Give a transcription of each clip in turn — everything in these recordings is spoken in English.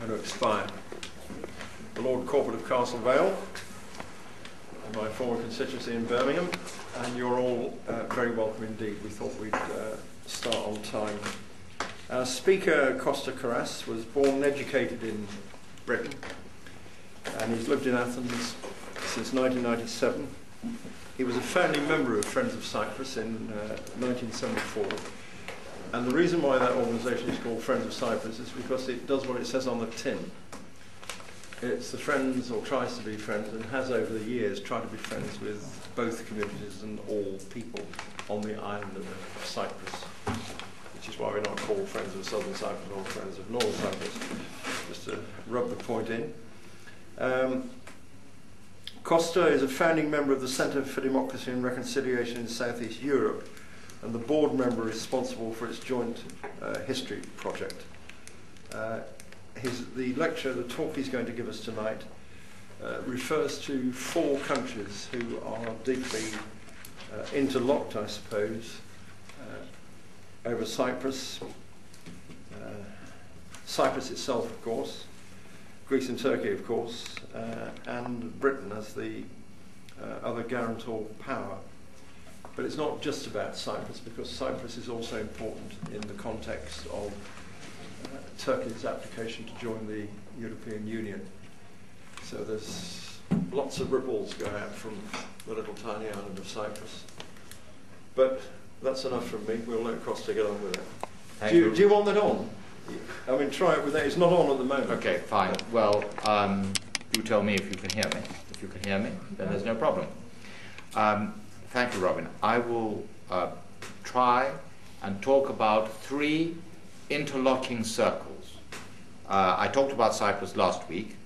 going to expire. The Lord Corporate of Castle Vale, my former constituency in Birmingham, and you're all very welcome indeed. We thought we'd start on time. Our speaker, Costa Carras, was born and educated in Britain, and he's lived in Athens since 1997. He was a founding member of Friends of Cyprus in 1974. And the reason why that organisation is called Friends of Cyprus is because it does what it says on the tin. It's the friends, or tries to be friends, and has over the years tried to be friends with both communities and all people on the island of Cyprus, which is why we're not called Friends of Southern Cyprus or Friends of Northern Cyprus, just to rub the point in. Costa is a founding member of the Centre for Democracy and Reconciliation in South East Europe, and the board member responsible for its joint history project. The lecture, the talk he's going to give us tonight, refers to 4 countries who are deeply interlocked, I suppose, over Cyprus, Cyprus itself, of course, Greece and Turkey, of course, and Britain as the other guarantor power. But it's not just about Cyprus, because Cyprus is also important in the context of Turkey's application to join the European Union. So there's lots of ripples go out from the little tiny island of Cyprus. But that's enough from me. We'll let Costa get on with it. Do you want that on? I mean, try it with that. It's not on at the moment. Okay, fine. Well, do tell me if you can hear me. If you can hear me, then there's no problem. Thank you, Robin. I will try and talk about 3 interlocking circles. I talked about Cyprus last week,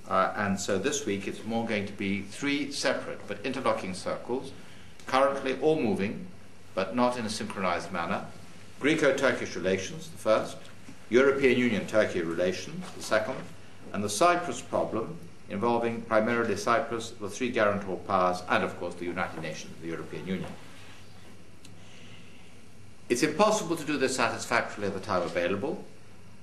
and so this week it's more going to be 3 separate but interlocking circles, currently all moving, but not in a synchronized manner. Greco-Turkish relations, the first, European Union-Turkey relations, the second, and the Cyprus problem, involving primarily Cyprus, the 3 guarantor powers, and of course the United Nations, the European Union. It's impossible to do this satisfactorily at the time available.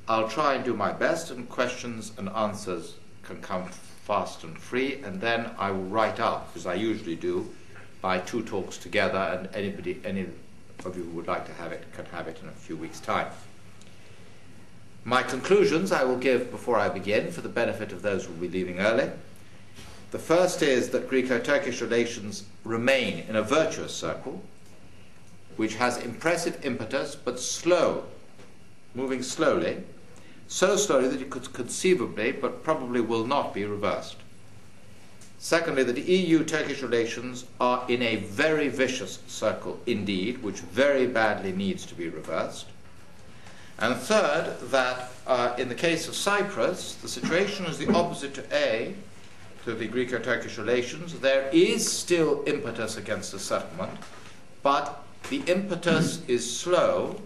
I'll try and do my best, and questions and answers can come fast and free, and then I will write out, as I usually do, my 2 talks together, and any of you who would like to have it can have it in a few weeks' time. My conclusions I will give before I begin, for the benefit of those who will be leaving early. The first is that Greco-Turkish relations remain in a virtuous circle, which has impressive impetus, but slow, moving slowly, so slowly that it could conceivably, but probably will not be reversed. Secondly, that EU-Turkish relations are in a very vicious circle indeed, which very badly needs to be reversed. And third, that in the case of Cyprus, the situation is the opposite to the Greco-Turkish relations. There is still impetus against the settlement, but the impetus is slow,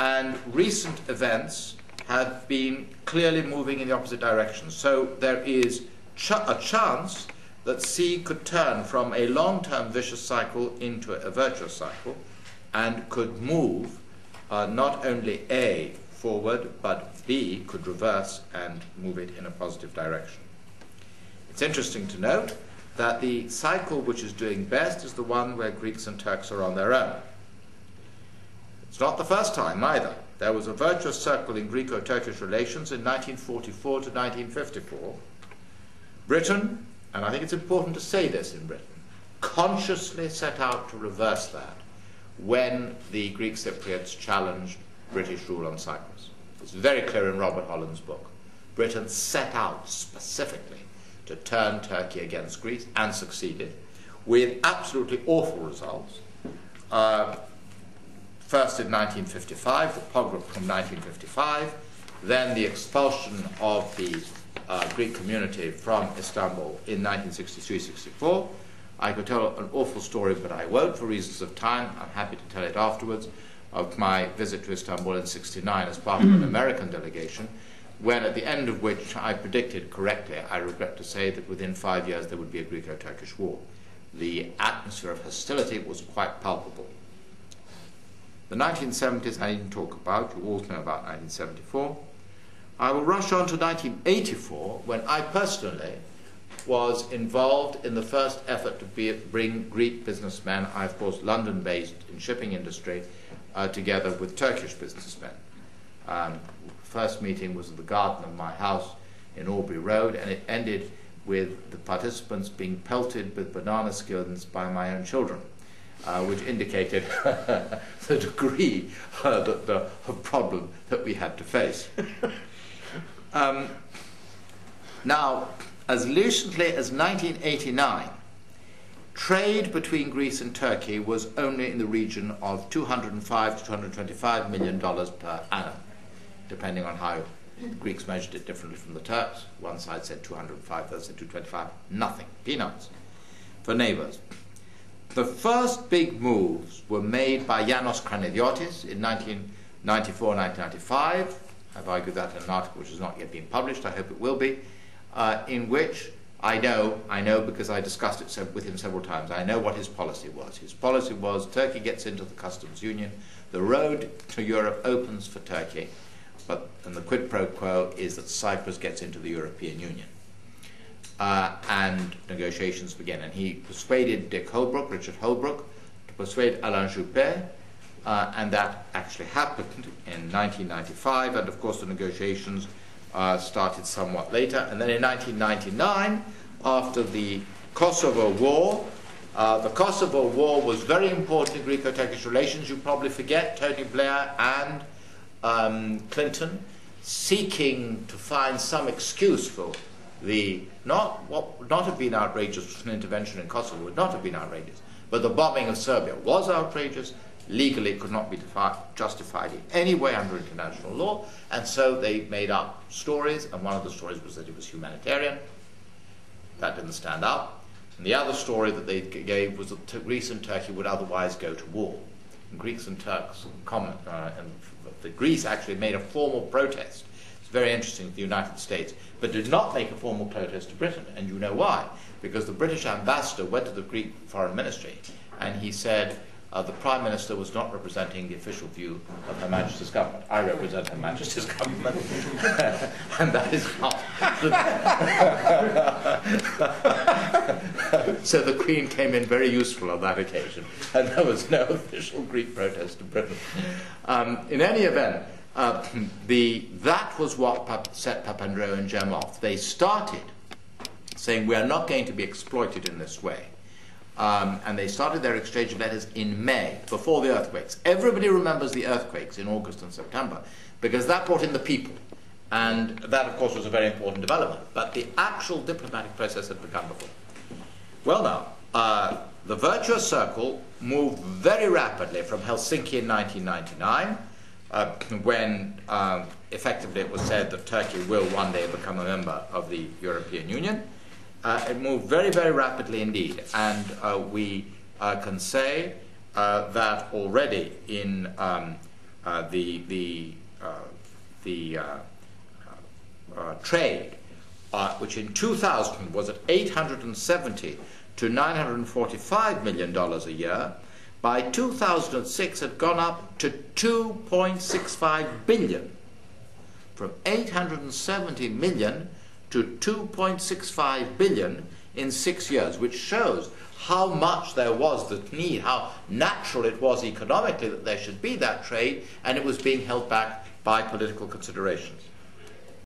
and recent events have been clearly moving in the opposite direction. So there is a chance that C could turn from a long-term vicious cycle into a virtuous cycle, and could move not only A forward, but B could reverse and move it in a positive direction. It's interesting to note that the cycle which is doing best is the one where Greeks and Turks are on their own. It's not the first time either. There was a virtuous circle in Greco-Turkish relations in 1944 to 1954. Britain, and I think it's important to say this in Britain, consciously set out to reverse that when the Greek Cypriots challenged British rule on Cyprus. It's very clear in Robert Holland's book. Britain set out specifically to turn Turkey against Greece, and succeeded, with absolutely awful results. First in 1955, the pogrom from 1955, then the expulsion of the Greek community from Istanbul in 1963-64. I could tell an awful story, but I won't for reasons of time. I'm happy to tell it afterwards, of my visit to Istanbul in 1969 as part of an American delegation, when at the end of which I predicted correctly, I regret to say, that within 5 years there would be a Greco-Turkish war. The atmosphere of hostility was quite palpable. The 1970s I didn't talk about. You all know about 1974. I will rush on to 1984, when I personally was involved in the first effort to bring Greek businessmen, I of course London-based in shipping industry, together with Turkish businessmen. First meeting was at the garden of my house in Aubrey Road, and it ended with the participants being pelted with banana skins by my own children, which indicated the degree of problem that we had to face. Now, as recently as 1989, trade between Greece and Turkey was only in the region of $205 to $225 million per annum, depending on how the Greeks measured it differently from the Turks. One side said 205, the other said 225. Nothing. Peanuts for neighbors. The first big moves were made by Yanos Kranidiotis in 1994, 1995. I've argued that in an article which has not yet been published. I hope it will be. In which I know because I discussed it with him several times, I know what his policy was. His policy was Turkey gets into the customs union, the road to Europe opens for Turkey, and the quid pro quo is that Cyprus gets into the European Union. And negotiations begin. And he persuaded Richard Holbrooke, to persuade Alain Juppé, and that actually happened in 1995, and of course the negotiations started somewhat later. And then in 1999, after the Kosovo War, the Kosovo War was very important in Greco-Turkish relations. You probably forget Tony Blair and Clinton seeking to find some excuse for what not have been outrageous, an intervention in Kosovo would not have been outrageous, but the bombing of Serbia was outrageous. Legally could not be justified in any way under international law, and so they made up stories, and one of the stories was that it was humanitarian. That didn't stand up. And the other story that they gave was that Greece and Turkey would otherwise go to war. And Greeks and Turks, and Greece actually made a formal protest. It's very interesting to the United States, but did not make a formal protest to Britain, and you know why? Because the British ambassador went to the Greek foreign ministry, and he said, the Prime Minister was not representing the official view of Her Majesty's government. I represent Her Majesty's government, and that is not. So the Queen came in very useful on that occasion, and there was no official Greek protest to Britain. In any event, that was what set Papandreou and Gem off. They started saying, we are not going to be exploited in this way. And they started their exchange of letters in May, before the earthquakes. Everybody remembers the earthquakes in August and September, because that brought in the people. And that, of course, was a very important development. But the actual diplomatic process had begun before. Well, now, the Virtuous Circle moved very rapidly from Helsinki in 1999, when effectively it was said that Turkey will one day become a member of the European Union. It moved very, very rapidly indeed, and we can say that already in the trade, which in 2000 was at $870 to $945 million a year, by 2006 had gone up to $2.65 billion, from 870 million to 2.65 billion in 6 years, which shows how much there was the need, how natural it was economically that there should be that trade, and it was being held back by political considerations.